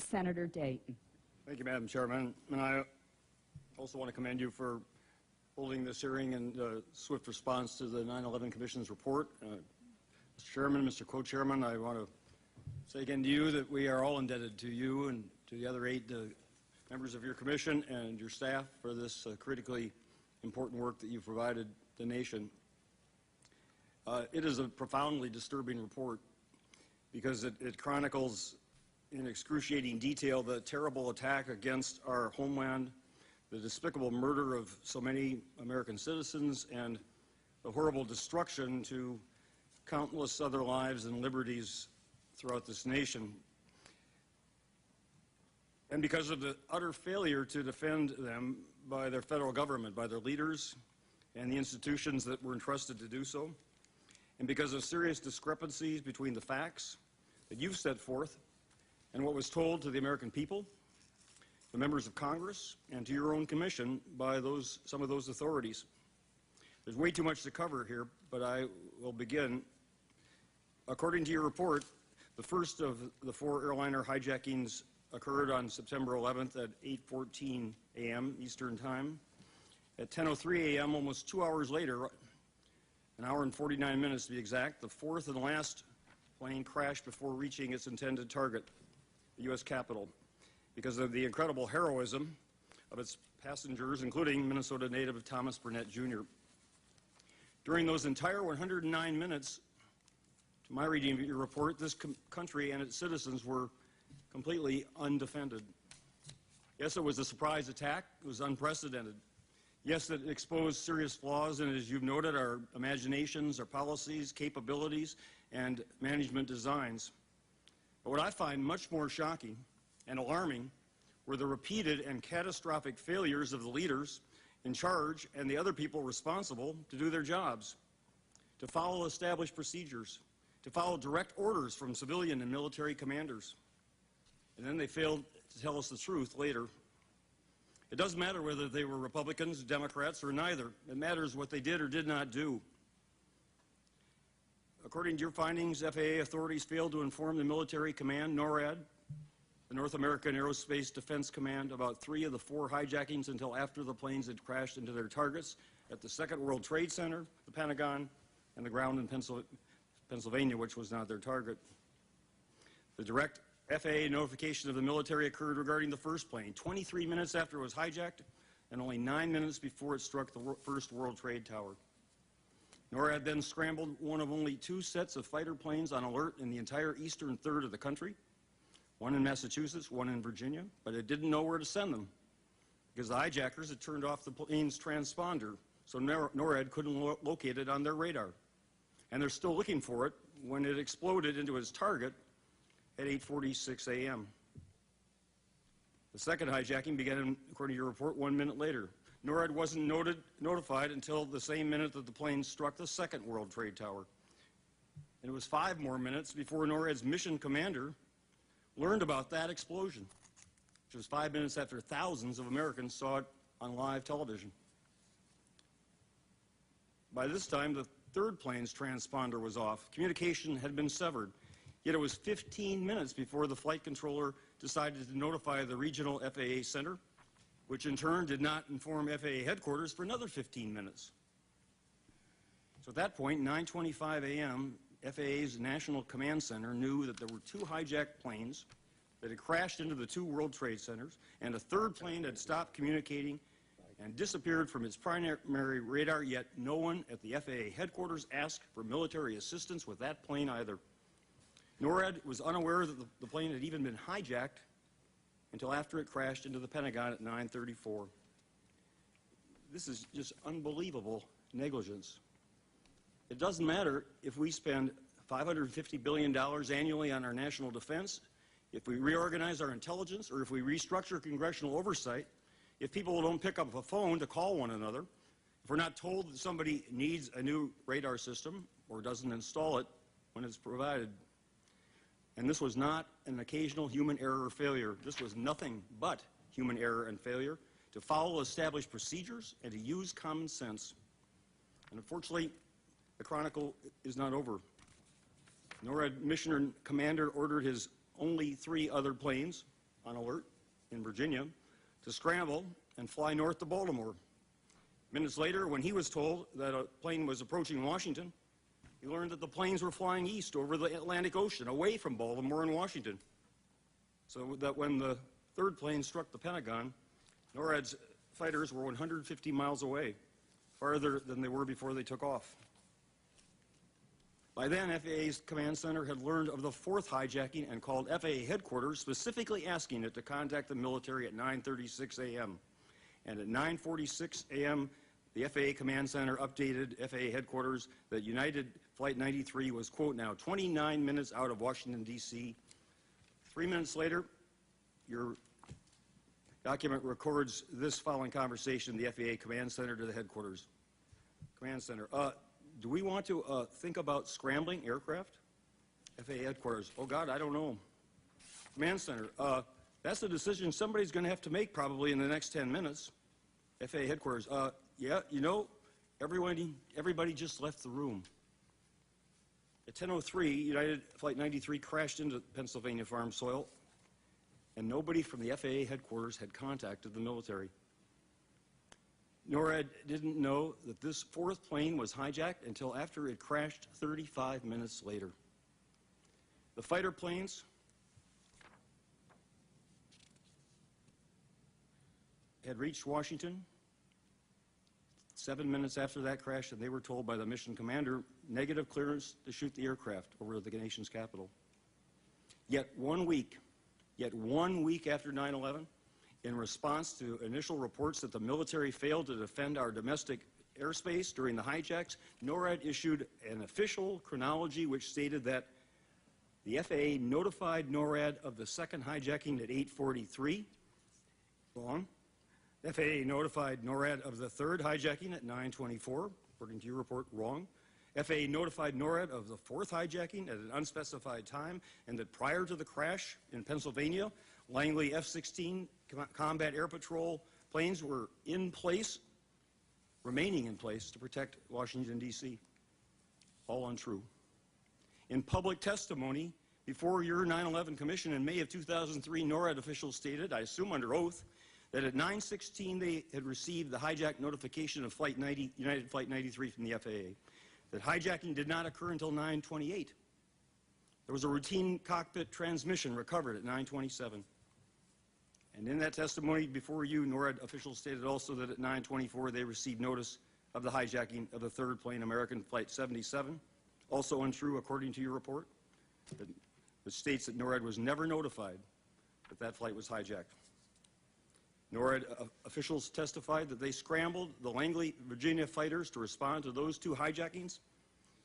Senator Dayton. Thank you, Madam Chairman. And I also want to commend you for holding this hearing and swift response to the 9/11 Commission's report. Mr. Chairman, Mr. Co-Chairman, I want to say again to you that we are all indebted to you and to the other 8 members of your commission and your staff for this critically important work that you've provided the nation. It is a profoundly disturbing report because it chronicles in excruciating detail the terrible attack against our homeland, the despicable murder of so many American citizens, and the horrible destruction to countless other lives and liberties throughout this nation. And because of the utter failure to defend them by their federal government, by their leaders and the institutions that were entrusted to do so, and because of serious discrepancies between the facts that you've set forth and what was told to the American people, the members of Congress, and to your own commission by some of those authorities. There's way too much to cover here, but I will begin. According to your report, the first of the 4 airliner hijackings occurred on September 11th at 8:14 a.m. Eastern Time. At 10:03 a.m., almost 2 hours later, an hour and 49 minutes to be exact, the 4th and last plane crashed before reaching its intended target, the U.S. Capitol, because of the incredible heroism of its passengers, including Minnesota native Thomas Burnett, Jr. During those entire 109 minutes, to my reading of your report, this country and its citizens were completely undefended. Yes, it was a surprise attack. It was unprecedented. Yes, it exposed serious flaws in, as you've noted, our imaginations, our policies, capabilities, and management designs. But what I find much more shocking and alarming were the repeated and catastrophic failures of the leaders in charge and the other people responsible to do their jobs, to follow established procedures, to follow direct orders from civilian and military commanders. And then they failed to tell us the truth later. It doesn't matter whether they were Republicans, Democrats, or neither. It matters what they did or did not do. According to your findings, FAA authorities failed to inform the military command, NORAD, the North American Aerospace Defense Command, about 3 of the 4 hijackings until after the planes had crashed into their targets at the Second World Trade Center, the Pentagon, and the ground in Pennsylvania, which was not their target. The direct FAA notification of the military occurred regarding the first plane, 23 minutes after it was hijacked and only 9 minutes before it struck the first World Trade Tower. NORAD then scrambled one of only 2 sets of fighter planes on alert in the entire eastern third of the country, one in Massachusetts, one in Virginia, but it didn't know where to send them because the hijackers had turned off the plane's transponder, so NORAD couldn't locate it on their radar. And they're still looking for it when it exploded into its target at 8:46 a.m. The second hijacking began, according to your report, 1 minute later. NORAD wasn't notified until the same minute that the plane struck the second World Trade Tower. And it was 5 more minutes before NORAD's mission commander learned about that explosion, which was 5 minutes after thousands of Americans saw it on live television. By this time, the third plane's transponder was off. Communication had been severed. Yet it was 15 minutes before the flight controller decided to notify the regional FAA center, which in turn did not inform FAA headquarters for another 15 minutes. So at that point, 9:25 a.m., FAA's National Command Center knew that there were 2 hijacked planes that had crashed into the 2 World Trade Centers, and a third plane had stopped communicating and disappeared from its primary radar, yet no one at the FAA headquarters asked for military assistance with that plane either. NORAD was unaware that the plane had even been hijacked until after it crashed into the Pentagon at 9:34. This is just unbelievable negligence. It doesn't matter if we spend $550 billion annually on our national defense, if we reorganize our intelligence, or if we restructure congressional oversight, if people don't pick up a phone to call one another, if we're not told that somebody needs a new radar system or doesn't install it when it's provided. And this was not an occasional human error or failure. This was nothing but human error and failure to follow established procedures and to use common sense. And unfortunately, the chronicle is not over. NORAD Mission Commander ordered his only 3 other planes on alert in Virginia to scramble and fly north to Baltimore. Minutes later, when he was told that a plane was approaching Washington, he learned that the planes were flying east over the Atlantic Ocean, away from Baltimore and Washington. So that when the third plane struck the Pentagon, NORAD's fighters were 150 miles away, farther than they were before they took off. By then, FAA's command center had learned of the fourth hijacking and called FAA headquarters, specifically asking it to contact the military at 9:36 a.m. And at 9:46 a.m., the FAA command center updated FAA headquarters that United Flight 93 was, quote, now 29 minutes out of Washington, D.C. 3 minutes later, your document records this following conversation, the FAA command center to the headquarters. Command center, do we want to think about scrambling aircraft? FAA headquarters, oh God, I don't know. Command center, that's a decision somebody's going to have to make probably in the next 10 minutes. FAA headquarters, yeah, you know, everybody just left the room. At 10:03, United Flight 93 crashed into Pennsylvania farm soil, and nobody from the FAA headquarters had contacted the military. NORAD didn't know that this fourth plane was hijacked until after it crashed 35 minutes later. The fighter planes had reached Washington 7 minutes after that crash, and they were told by the mission commander, negative clearance to shoot the aircraft over the nation's capital. Yet 1 week after 9/11, in response to initial reports that the military failed to defend our domestic airspace during the hijacks, NORAD issued an official chronology which stated that the FAA notified NORAD of the second hijacking at 8:43, wrong. FAA notified NORAD of the third hijacking at 9:24, according to your report, wrong. FAA notified NORAD of the fourth hijacking at an unspecified time, and that prior to the crash in Pennsylvania, Langley F-16 Combat Air Patrol planes were in place, remaining in place to protect Washington, D.C. All untrue. In public testimony before your 9/11 Commission in May of 2003, NORAD officials stated, I assume under oath, that at 9:16 they had received the hijack notification of United Flight 93 from the FAA. That hijacking did not occur until 9:28. There was a routine cockpit transmission recovered at 9:27. And in that testimony before you, NORAD officials stated also that at 9:24 they received notice of the hijacking of the third plane, American Flight 77. Also untrue according to your report, that states that NORAD was never notified that that flight was hijacked. NORAD officials testified that they scrambled the Langley, Virginia fighters to respond to those two hijackings,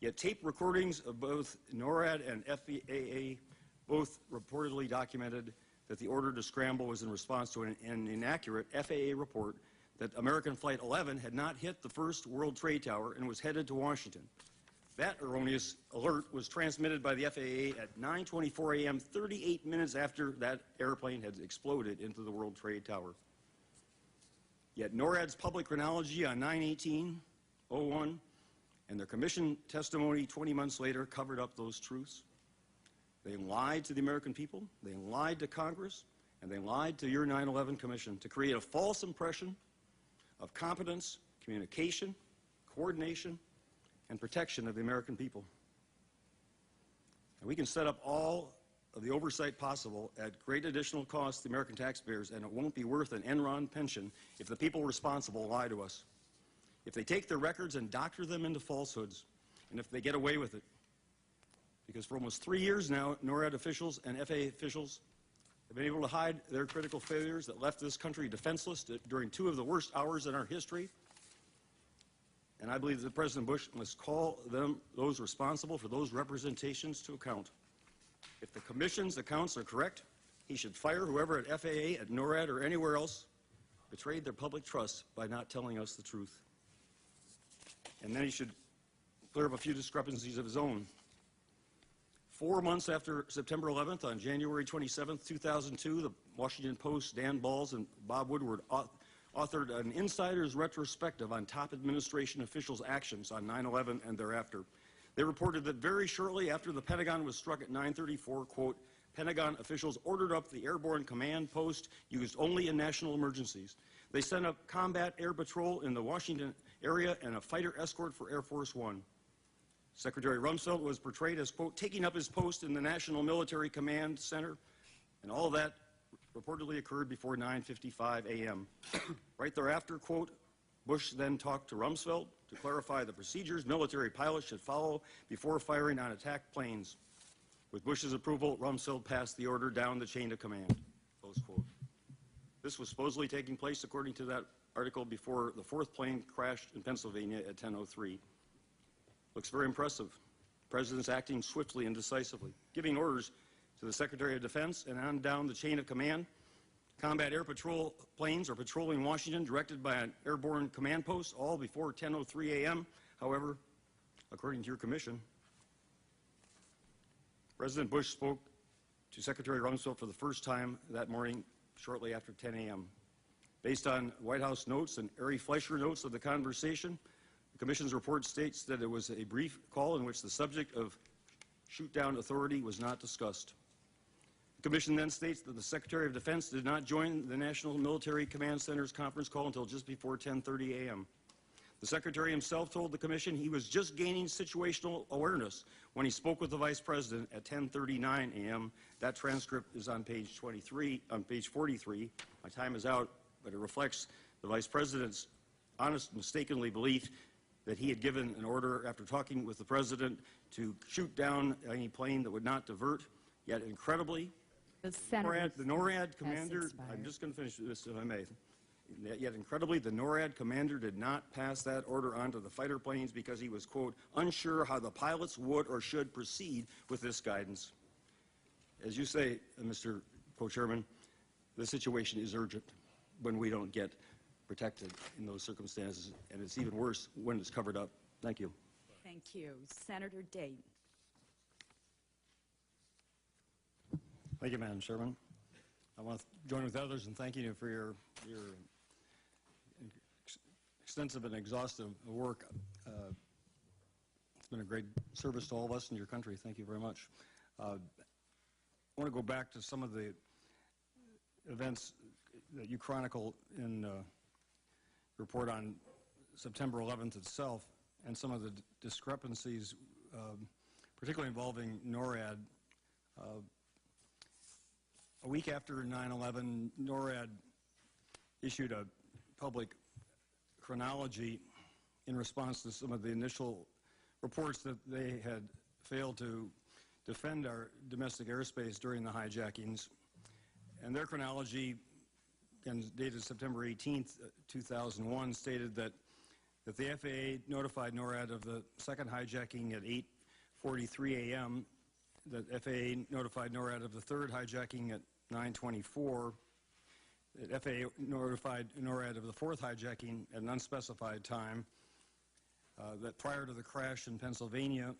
yet tape recordings of both NORAD and FAA both reportedly documented that the order to scramble was in response to an inaccurate FAA report that American Flight 11 had not hit the first World Trade Tower and was headed to Washington. That erroneous alert was transmitted by the FAA at 9:24 a.m., 38 minutes after that airplane had exploded into the World Trade Tower. Yet NORAD's public chronology on 9/18/01 and their commission testimony 20 months later covered up those truths. They lied to the American people, they lied to Congress, and they lied to your 9/11 Commission to create a false impression of competence, communication, coordination, and protection of the American people. And we can set up all of the oversight possible at great additional cost to the American taxpayers, and it won't be worth an Enron pension if the people responsible lie to us. If they take their records and doctor them into falsehoods, and if they get away with it. Because for almost 3 years now, NORAD officials and FAA officials have been able to hide their critical failures that left this country defenseless during two of the worst hours in our history. And I believe that President Bush must call those responsible for those representations to account. If the Commission's accounts are correct, he should fire whoever at FAA, at NORAD, or anywhere else betrayed their public trust by not telling us the truth. And then he should clear up a few discrepancies of his own. 4 months after September 11th, on January 27, 2002, the Washington Post, Dan Balls and Bob Woodward authored an insider's retrospective on top administration officials' actions on 9/11 and thereafter. They reported that very shortly after the Pentagon was struck at 9:34, quote, Pentagon officials ordered up the airborne command post used only in national emergencies. They sent up combat air patrol in the Washington area and a fighter escort for Air Force One. Secretary Rumsfeld was portrayed as, quote, taking up his post in the National Military Command Center, and all that reportedly occurred before 9:55 a.m. Right thereafter, quote, Bush then talked to Rumsfeld to clarify the procedures military pilots should follow before firing on attack planes. With Bush's approval, Rumsfeld passed the order down the chain of command, close quote. This was supposedly taking place, according to that article, before the fourth plane crashed in Pennsylvania at 10:03. Looks very impressive. The President's acting swiftly and decisively, giving orders to the Secretary of Defense and on down the chain of command. Combat air patrol planes are patrolling Washington, directed by an airborne command post, all before 10:03 a.m. However, according to your commission, President Bush spoke to Secretary Rumsfeld for the first time that morning, shortly after 10 a.m. Based on White House notes and Ari Fleischer notes of the conversation, the Commission's report states that it was a brief call in which the subject of shoot-down authority was not discussed. The Commission then states that the Secretary of Defense did not join the National Military Command Center's conference call until just before 10:30 a.m. The Secretary himself told the Commission he was just gaining situational awareness when he spoke with the Vice President at 10:39 a.m. That transcript is on page 43. My time is out, but it reflects the Vice President's honest, mistakenly belief that he had given an order after talking with the President to shoot down any plane that would not divert. Yet incredibly, the NORAD commander, I'm just going to finish this if I may. Yet incredibly, the NORAD commander did not pass that order on to the fighter planes because he was, quote, unsure how the pilots would or should proceed with this guidance. As you say, Mr. Co-Chairman, the situation is urgent when we don't get protected in those circumstances, and it's even worse when it's covered up. Thank you. Thank you. Senator Dayton. Thank you, Madam Chairman. I want to join with others in thanking you for your extensive and exhaustive work. It's been a great service to all of us and your country. Thank you very much. I want to go back to some of the events that you chronicle in your report on September 11th itself and some of the discrepancies, particularly involving NORAD. A week after 9/11, NORAD issued a public chronology in response to some of the initial reports that they had failed to defend our domestic airspace during the hijackings. And their chronology, dated September 18th, 2001, stated that the FAA notified NORAD of the second hijacking at 8:43 a.m., that FAA notified NORAD of the third hijacking at 9:24, that FAA notified NORAD of the fourth hijacking at an unspecified time, that prior to the crash in Pennsylvania,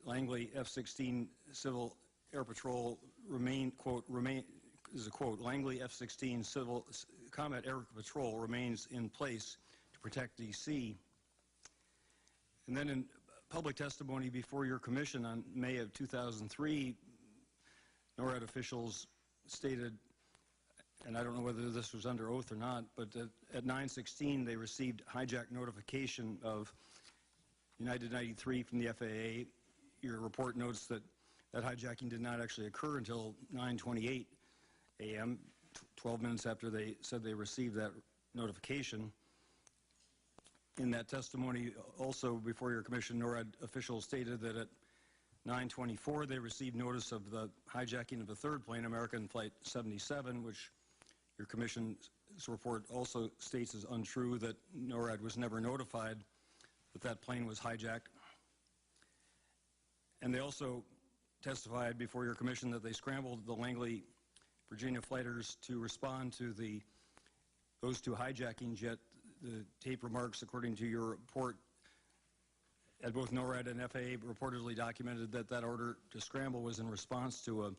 Langley F-16 Civil Air Patrol Langley F-16 Civil Combat Air Patrol remains in place to protect D.C. And then in public testimony before your commission on May of 2003, NORAD officials stated, and I don't know whether this was under oath or not, but at 9:16 they received hijack notification of United 93 from the FAA. Your report notes that that hijacking did not actually occur until 9:28 a.m., 12 minutes after they said they received that notification. In that testimony, also before your commission, NORAD officials stated that at 9:24 they received notice of the hijacking of the third plane, American Flight 77, which your commission's report also states is untrue, that NORAD was never notified that that plane was hijacked. And they also testified before your commission that they scrambled the Langley, Virginia fighters to respond to those two hijackings, yet the tape remarks, according to your report, at both NORAD and FAA reportedly documented that that order to scramble was in response to